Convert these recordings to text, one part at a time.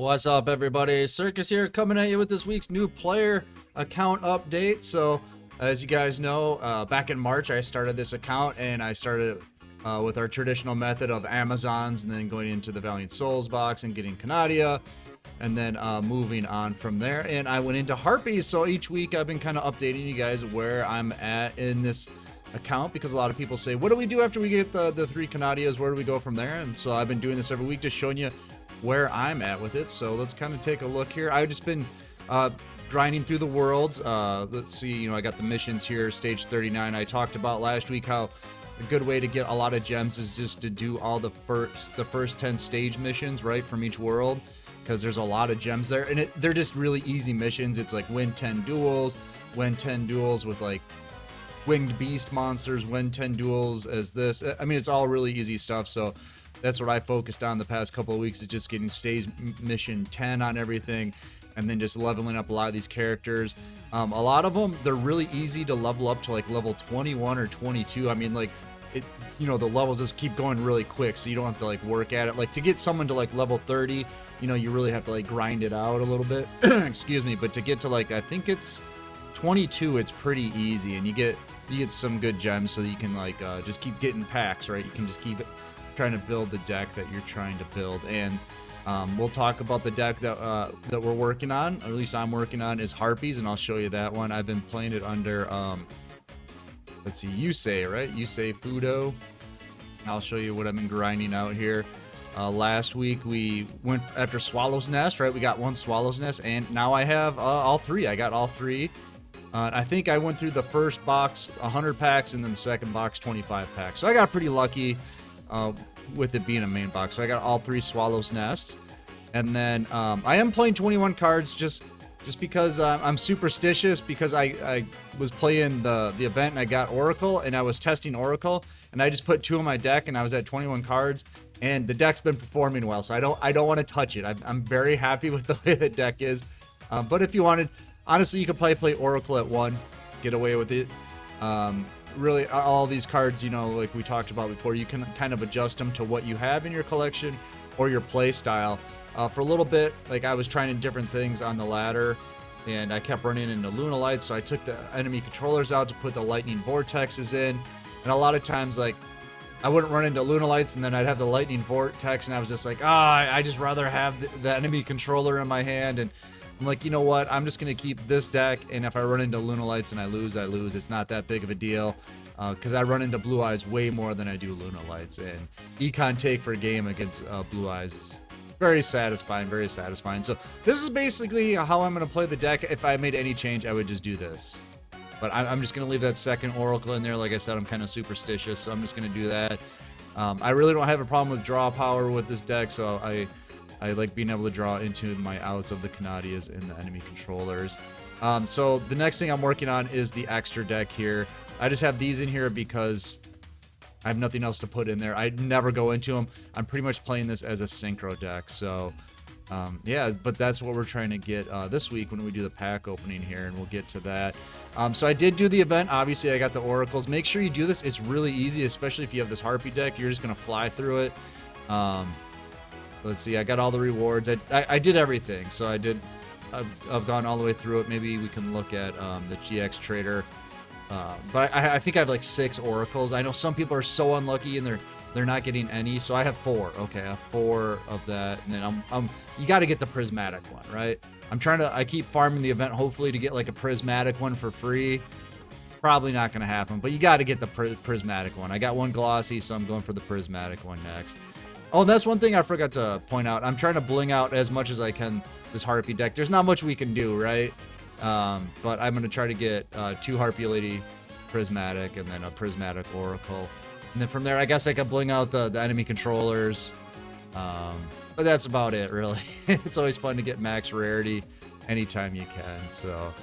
What's up, everybody? Circus here, coming at you with this week's new player account update. So, as you guys know, back in March, I started this account, and I started with our traditional method of Amazons, and then going into the Valiant Souls box and getting Canadia, and then moving on from there. And I went into Harpies, so each week I've been kind of updating you guys where I'm at in this account, because a lot of people say, what do we do after we get the 3 Canadias? Where do we go from there? And so I've been doing this every week, just showing you where I'm at with it. So let's kind of take a look here. I've just been grinding through the worlds. Let's see, you know, I got the missions here, stage 39. I talked about last week how a good way to get a lot of gems is just to do all the first 10 stage missions, right, from each world, because there's a lot of gems there, and they're just really easy missions. It's like win 10 duels, win 10 duels with like winged beast monsters, win 10 duels as this. I mean, it's all really easy stuff. So that's what I focused on the past couple of weeks, is just getting stage mission 10 on everything, and then just leveling up a lot of these characters. A lot of them, they're really easy to level up to like level 21 or 22. I mean, like, it, you know, the levels just keep going really quick, so you don't have to like work at it. Like, to get someone to like level 30, you know, you really have to like grind it out a little bit. Excuse me. But to get to like, I think it's 22, it's pretty easy, and you get some good gems, so that you can like just keep getting packs, right? You can just keep trying to build the deck that you're trying to build. And we'll talk about the deck that we're working on, or at least I'm working on, is Harpies, and I'll show you that one. I've been playing it under let's see, Yusei, right? Yusei Fudo. I'll show you what I've been grinding out here. Last week we went after Swallow's Nest, right? We got 1 Swallow's Nest, and now I have all 3. I got all 3. I think I went through the first box 100 packs, and then the second box 25 packs. So I got pretty lucky with it being a main box. So I got all 3 Swallow's Nests. And then I am playing 21 cards just because I'm superstitious, because I was playing the event and I got Oracle, and I was testing Oracle, and I just put 2 in my deck, and I was at 21 cards, and the deck's been performing well. So I don't want to touch it. I'm very happy with the way the deck is. But if you wanted, honestly, you could play Oracle at 1, get away with it. Really, all these cards, you know, like we talked about before, you can kind of adjust them to what you have in your collection or your play style. For a little bit, like, I was trying different things on the ladder, and I kept running into Lunalights, so I took the enemy controllers out to put the lightning vortexes in. And a lot of times, like, I wouldn't run into Lunalights, and then I'd have the lightning vortex, and I was just like, I just rather have the enemy controller in my hand. And I'm like, you know what? I'm just going to keep this deck, and if I run into Lunalights and I lose, I lose. It's not that big of a deal, because I run into Blue Eyes way more than I do Lunalights. And econ take for a game against Blue Eyes is very satisfying, very satisfying. So this is basically how I'm going to play the deck. If I made any change, I would just do this. But I'm just going to leave that second Oracle in there. Like I said, I'm kind of superstitious, so I'm just going to do that. I really don't have a problem with draw power with this deck, so I like being able to draw into my outs of the Canadias and the enemy controllers. So the next thing I'm working on is the extra deck here. I just have these in here because I have nothing else to put in there. I never go into them. I'm pretty much playing this as a synchro deck. So yeah, but that's what we're trying to get this week when we do the pack opening here, and we'll get to that. So I did do the event. Obviously, I got the Oracles. Make sure you do this. It's really easy, especially if you have this Harpy deck. You're just going to fly through it. Let's see, I got all the rewards. I did everything, so I've gone all the way through it. Maybe we can look at the GX Trader. But I think I have like 6 Oracles. I know some people are so unlucky and they're not getting any, so I have 4. Okay, I have 4 of that, and then you got to get the prismatic one, right? I keep farming the event, hopefully to get like a prismatic one for free. Probably not going to happen, but you got to get the prismatic one. I got 1 glossy, so I'm going for the prismatic one next. Oh, that's one thing I forgot to point out. I'm trying to bling out as much as I can this Harpy deck. There's not much we can do, right? But I'm going to try to get 2 Harpy Lady prismatic, and then a prismatic Oracle. And then from there, I guess I can bling out the enemy controllers. But that's about it, really. It's always fun to get max rarity anytime you can. So,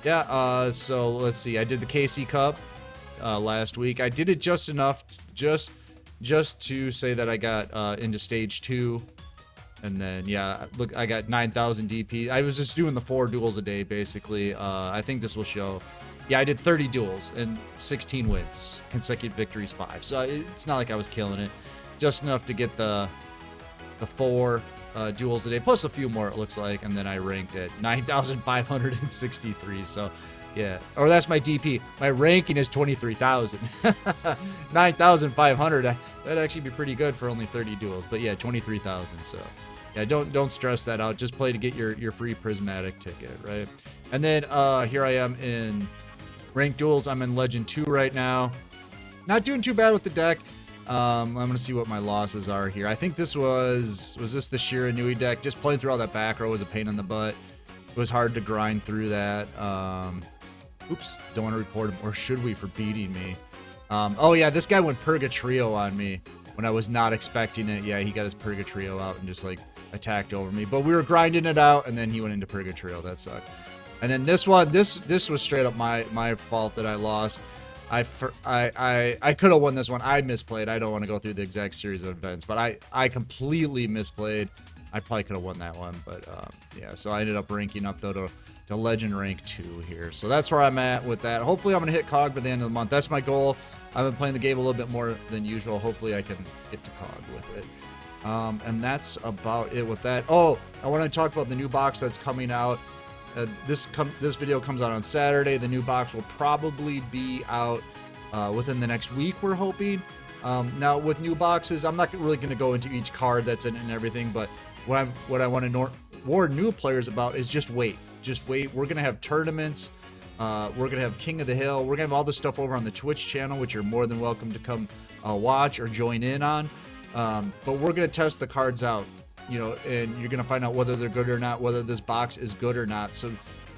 yeah, so let's see. I did the KC Cup last week. I did it just enough, just to say that I got into stage 2. And then, yeah, look, I got 9,000 DP. I was just doing the 4 duels a day, basically. I think this will show. Yeah, I did 30 duels and 16 wins. Consecutive victories, 5. So it's not like I was killing it. Just enough to get the 4 duels today, plus a few more it looks like, and then I ranked at 9,563. So yeah, or that's my DP. My ranking is 23,000. 9,500. That'd actually be pretty good for only 30 duels. But yeah, 23,000. So yeah, don't stress that out. Just play to get your free prismatic ticket, right? And then here I am in ranked duels. I'm in Legend 2 right now. Not doing too bad with the deck. I'm gonna see what my losses are here. I think this was this the Shira Nui deck? Just playing through all that back row was a pain in the butt. It was hard to grind through that. Oops, don't want to report him, or should we, for beating me? Oh yeah, this guy went Purgatrio on me when I was not expecting it. Yeah, he got his Purgatrio out and just like attacked over me. But we were grinding it out, and then he went into Purgatrio. That sucked. And then this one, this was straight up my fault that I lost. I could have won this one. I misplayed. I don't want to go through the exact series of events, but I completely misplayed. I probably could have won that one, but yeah. So I ended up ranking up though to Legend rank 2 here. So that's where I'm at with that. Hopefully I'm gonna hit COG by the end of the month. That's my goal. I've been playing the game a little bit more than usual. Hopefully I can get to COG with it. And that's about it with that. Oh, I want to talk about the new box that's coming out. This video comes out on Saturday. The new box will probably be out within the next week, we're hoping. Now with new boxes, I'm not really going to go into each card that's in it and everything, but what I want to warn new players about is just wait. Just wait. We're going to have tournaments. We're going to have King of the Hill. We're going to have all this stuff over on the Twitch channel, which you're more than welcome to come watch or join in on. But we're going to test the cards out, you know, and you're going to find out whether they're good or not, whether this box is good or not. So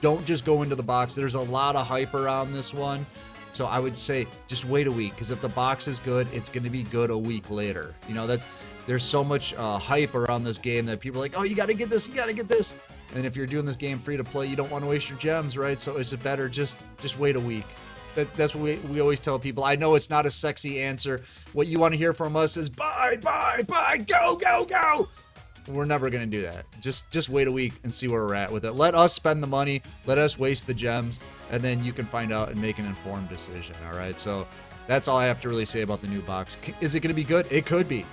don't just go into the box. There's a lot of hype around this one. So I would say just wait a week, because if the box is good, it's going to be good a week later. You know, there's so much hype around this game that people are like, oh, you got to get this, you got to get this. And if you're doing this game free to play, you don't want to waste your gems, right? So it's better just wait a week. That's what we always tell people. I know it's not a sexy answer. What you want to hear from us is buy, go, go, go. We're never going to do that. Just wait a week and see where we're at with it. Let us spend the money. Let us waste the gems. And then you can find out and make an informed decision, all right? So that's all I have to really say about the new box. Is it going to be good? It could be.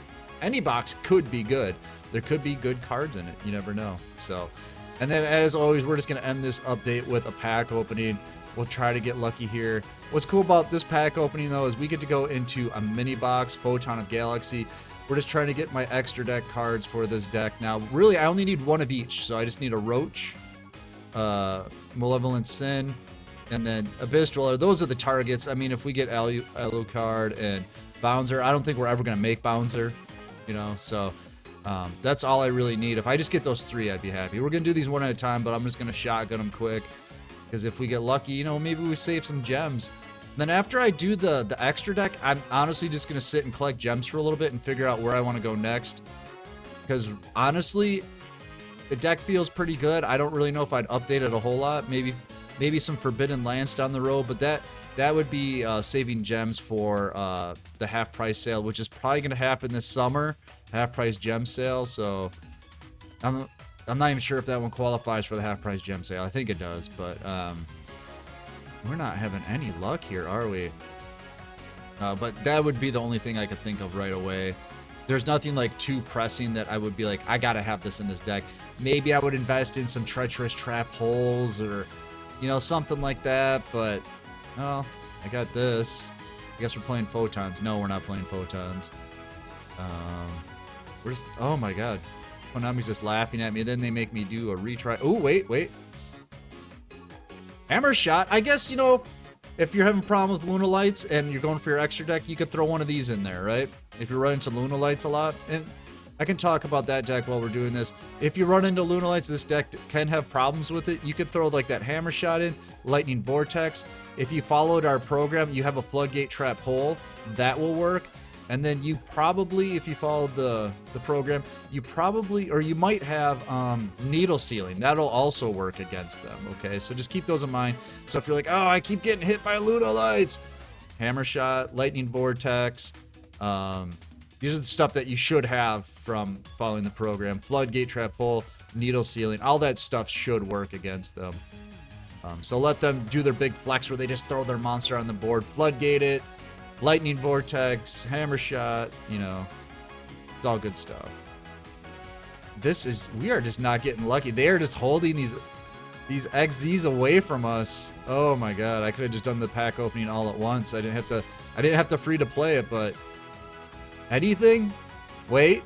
Any box could be good. There could be good cards in it. You never know. So, and then as always, we're just going to end this update with a pack opening. We'll try to get lucky here. What's cool about this pack opening, though, is we get to go into a mini box, Photon of Galaxy. We're just trying to get my extra deck cards for this deck. Now, really, I only need one of each. So I just need a Roach, Malevolent Sin, and then Abyss Dweller. Those are the targets. I mean, if we get Alucard and Bouncer, I don't think we're ever going to make Bouncer, you know. So that's all I really need. If I just get those 3, I'd be happy. We're going to do these one at a time, but I'm just going to shotgun them quick. Because if we get lucky, you know, maybe we save some gems. Then after I do the extra deck, I'm honestly just going to sit and collect gems for a little bit and figure out where I want to go next. Because honestly, the deck feels pretty good. I don't really know if I'd update it a whole lot. Maybe some Forbidden Lands down the road. But that would be saving gems for the half price sale, which is probably going to happen this summer. Half price gem sale. So I'm not even sure if that one qualifies for the half price gem sale. I think it does, but we're not having any luck here, are we? But that would be the only thing I could think of right away. There's nothing like too pressing that I would be like, I gotta have this in this deck. Maybe I would invest in some Treacherous Trap Holes or, you know, something like that. But, oh, I got this. I guess we're playing Photons. No, we're not playing Photons. Oh my god. Konami's just laughing at me. Then they make me do a retry. Oh, wait. Hammer Shot. I guess, you know, if you're having a problem with Luna Lights and you're going for your extra deck, you could throw one of these in there, right? If you run into Luna Lights a lot. And I can talk about that deck while we're doing this. If you run into Luna Lights, this deck can have problems with it. You could throw like that Hammer Shot in, Lightning Vortex. If you followed our program, you have a Floodgate Trap Hole. That will work. And then you probably, if you followed the program, you probably, or you might have Needle Sealing. That'll also work against them, okay? So just keep those in mind. So if you're like, oh, I keep getting hit by Luna Lights, Hammer Shot, Lightning Vortex, these are the stuff that you should have from following the program. Floodgate Trap Hole, Needle Sealing, all that stuff should work against them. So let them do their big flex where they just throw their monster on the board, Floodgate it, Lightning Vortex, Hammer Shot, you know, it's all good stuff. we are just not getting lucky. They are just holding these XZs away from us. Oh my god, I could have just done the pack opening all at once. I didn't have to free to play it, but anything? Wait.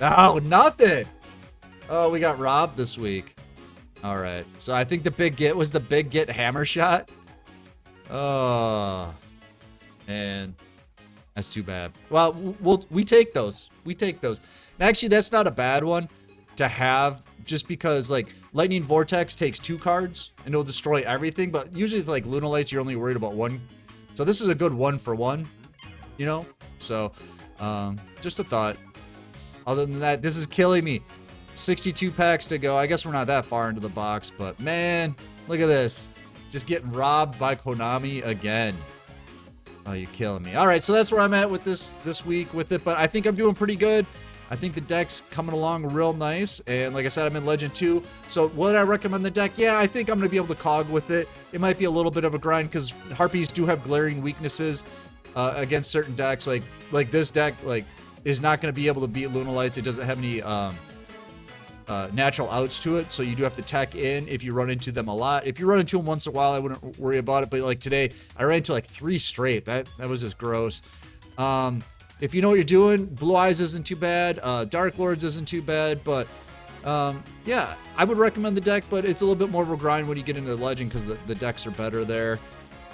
Oh, nothing. Oh, we got robbed this week. All right. So I think the big get was the big get hammer shot. Oh, and that's too bad. Well, we take those. We take those. And actually, that's not a bad one to have, just because like Lightning Vortex takes 2 cards and it'll destroy everything. But usually, it's like Lunalights, you're only worried about 1. So this is a good 1-for-1, you know. So just a thought. Other than that, this is killing me. 62 packs to go. I guess we're not that far into the box, but man, look at this. Just getting robbed by Konami again. Oh, you're killing me. All right, so that's where I'm at with this week with it, but I think I'm doing pretty good. I think the deck's coming along real nice, and like I said, I'm in Legend 2. So would I recommend the deck? Yeah, I think I'm going to be able to cog with it. It might be a little bit of a grind because Harpies do have glaring weaknesses against certain decks. Like this deck, like, is not going to be able to beat Lunalights. It doesn't have any natural outs to it, so you do have to tech in if you run into them a lot. If you run into them once in a while, I wouldn't worry about it, but like today, I ran into like 3 straight. That was just gross. If you know what you're doing, Blue Eyes isn't too bad. Dark Lords isn't too bad, but yeah, I would recommend the deck, but it's a little bit more of a grind when you get into the Legend because the decks are better there.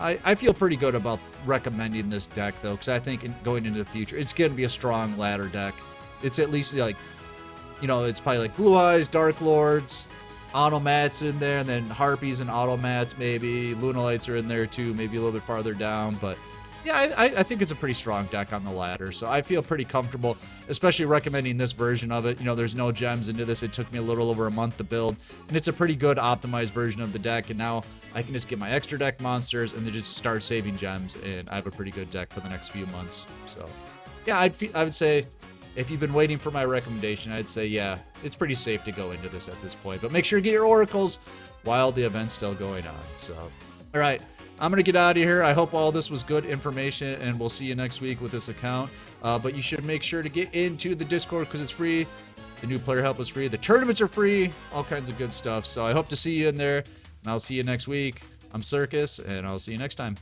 I feel pretty good about recommending this deck, though, because I think going into the future, it's going to be a strong ladder deck. It's at least, like, you know, it's probably like Blue Eyes, Dark Lords, Automats in there, and then Harpies and Automats maybe. Lunalights are in there, too, maybe a little bit farther down. But, yeah, I think it's a pretty strong deck on the ladder, so I feel pretty comfortable, especially recommending this version of it. You know, there's no gems into this. It took me a little over a month to build, and it's a pretty good optimized version of the deck, and now I can just get my extra deck monsters and then just start saving gems, and I have a pretty good deck for the next few months. So, yeah, I would say if you've been waiting for my recommendation, I'd say, yeah, it's pretty safe to go into this at this point. But make sure to get your oracles while the event's still going on. So, all right, I'm going to get out of here. I hope all this was good information, and we'll see you next week with this account. But you should make sure to get into the Discord because it's free. The new player help is free. The tournaments are free. All kinds of good stuff. So I hope to see you in there, and I'll see you next week. I'm Circus, and I'll see you next time.